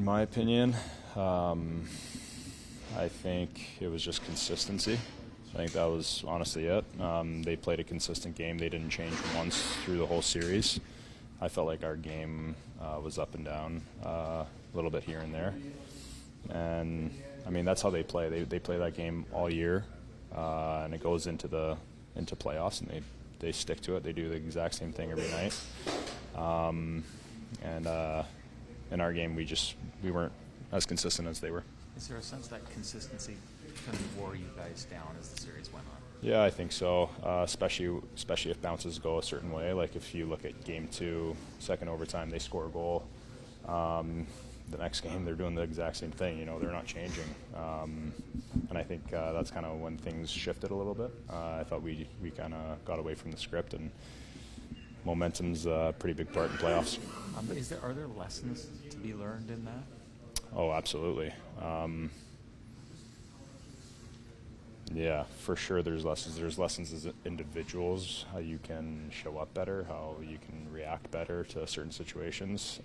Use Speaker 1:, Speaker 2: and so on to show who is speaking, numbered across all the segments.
Speaker 1: my opinion, I think it was just consistency. I think that was honestly it. They played a consistent game. They didn't change once through the whole series. I felt like our game was up and down, a little bit here and there. And, I mean, that's how they play. They play that game all year, and it goes into playoffs, and they stick to it. They do the exact same thing every night. In our game, we weren't as consistent as they were.
Speaker 2: Is there a sense that consistency kind of wore you guys down as the series went on?
Speaker 1: Yeah, I think so, especially if bounces go a certain way. Like if you look at Game 2, second overtime, they score a goal. The next game, they're doing the exact same thing. You know, they're not changing. And I think that's kind of when things shifted a little bit. I thought we kind of got away from the script, and momentum's a pretty big part in playoffs.
Speaker 2: Are there lessons to be learned in that?
Speaker 1: Oh, absolutely. Yeah, for sure there's lessons. There's lessons as individuals, how you can show up better, how you can react better to certain situations.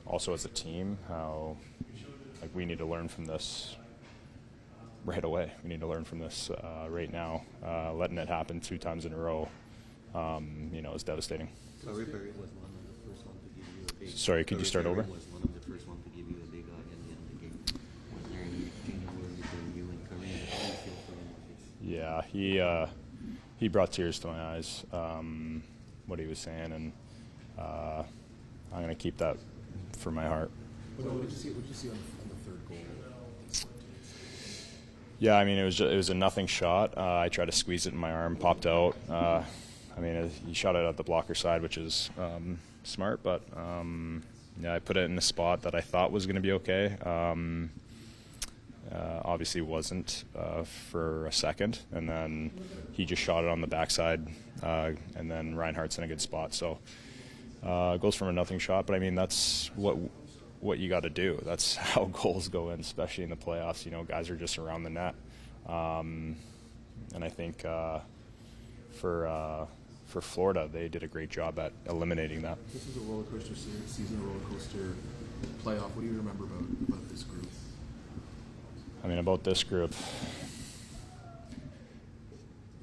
Speaker 1: Also as a team, how we need to learn from this right away. We need to learn from this right now. Letting it happen 2 times in a row, is devastating. Sorry, could you start over? Yeah, he brought tears to my eyes, what he was saying, and I'm going to keep that for my heart.
Speaker 3: What did you see on the third goal?
Speaker 1: Yeah, I mean, it was a nothing shot. I tried to squeeze it in my arm, popped out. He shot it at the blocker side, which is smart, but I put it in a spot that I thought was going to be okay. Obviously wasn't for a second, and then he just shot it on the backside, and then Reinhardt's in a good spot. So it goes from a nothing shot, but I mean that's what you got to do. That's how goals go in, especially in the playoffs. You know, guys are just around the net, and I think for Florida, they did a great job at eliminating that.
Speaker 3: This is a roller coaster season, a roller coaster playoff. What do you remember about this group?
Speaker 1: I mean, about this group,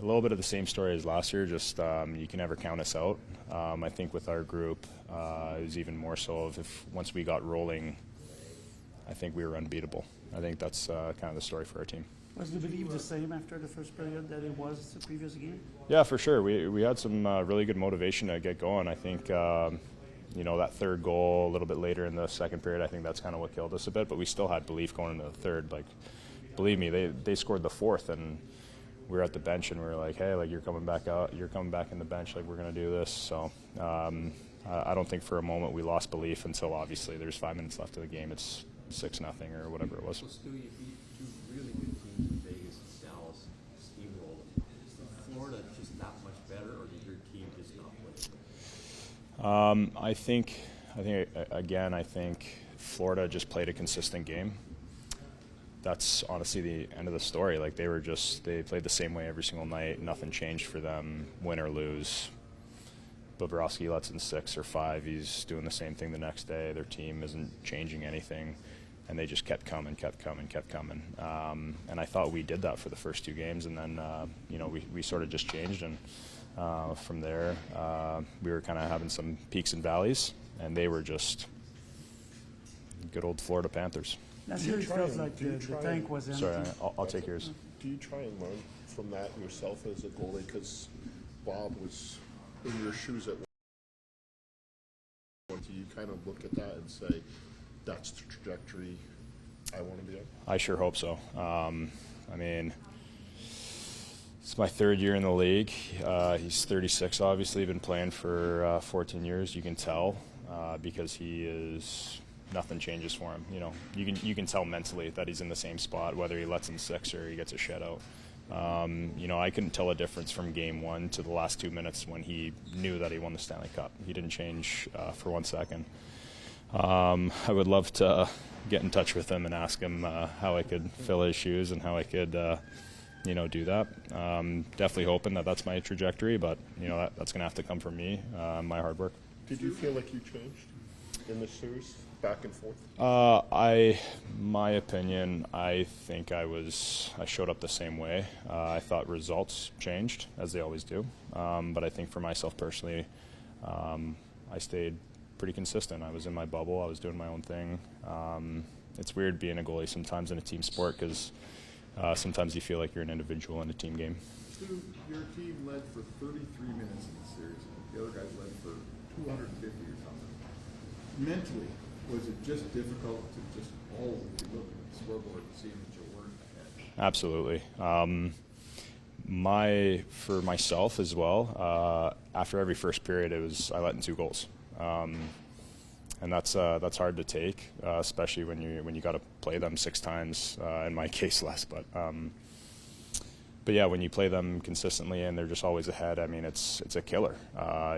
Speaker 1: a little bit of the same story as last year, just you can never count us out. I think with our group, it was even more so if once we got rolling, I think we were unbeatable. I think that's kind of the story for our team.
Speaker 4: Was the belief the same after the first period that it was the previous game?
Speaker 1: Yeah, for sure. We had some really good motivation to get going. I think that third goal a little bit later in the second period, I think that's kind of what killed us a bit, but we still had belief going into the third. Like, believe me, they scored the fourth, and we were at the bench, and we were like, hey, you're coming back out, you're coming back in the bench, we're going to do this. So I don't think for a moment we lost belief until obviously there's 5 minutes left of the game. It's 6-0 or whatever it was.
Speaker 5: So Stu, you beat 2 really good teams in Vegas and Dallas, steamrolled. Is Florida just that much better, or did your team just not play?
Speaker 1: I think Florida just played a consistent game. That's honestly the end of the story. They played the same way every single night. Nothing changed for them, win or lose. Bobrovsky lets in 6 or 5. He's doing the same thing the next day. Their team isn't changing anything, and they just kept coming. And I thought we did that for the first 2 games, and then we sort of just changed, and from there we were kind of having some peaks and valleys, and they were just good old Florida Panthers.
Speaker 4: Last year it felt like the tank was empty.
Speaker 1: Sorry, I'll take yours.
Speaker 6: Do you try and learn from that yourself as a goalie? Because Bob was in your shoes at one point. Do you kind of look at that and say, that's the trajectory I want to be on?
Speaker 1: I sure hope so. It's my 3rd year in the league. He's 36, obviously, been playing for 14 years. You can tell because he is... Nothing changes for him. You can tell mentally that he's in the same spot, whether he lets in 6 or he gets a shutout. I couldn't tell a difference from game 1 to the last 2 minutes when he knew that he won the Stanley Cup. He didn't change for 1 second. I would love to get in touch with him and ask him how I could fill his shoes and how I could, do that. Definitely hoping that that's my trajectory, but that's going to have to come from me, my hard work.
Speaker 6: Did you feel like you changed in this series? back and forth?
Speaker 1: My opinion, I think I showed up the same way. I thought results changed, as they always do. But I think for myself personally, I stayed pretty consistent. I was in my bubble. I was doing my own thing. It's weird being a goalie sometimes in a team sport because sometimes you feel like you're an individual in a team game.
Speaker 3: Stu, your team led for 33 minutes in the series. The other guys led for 250 or something. Mentally, was it just difficult to just always be looking at the scoreboard and seeing that you weren't ahead?
Speaker 1: Absolutely. For myself as well, after every first period, I let in 2 goals. And that's hard to take, especially when you got to play them 6 times. In my case, less, but yeah, when you play them consistently and they're just always ahead, I mean, it's a killer.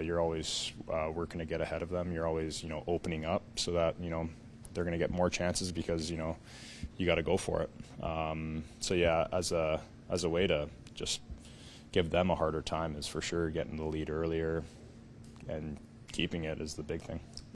Speaker 1: You're always working to get ahead of them. You're always opening up so that they're going to get more chances because you got to go for it. So yeah, as a way to just give them a harder time is for sure getting the lead earlier and keeping it is the big thing.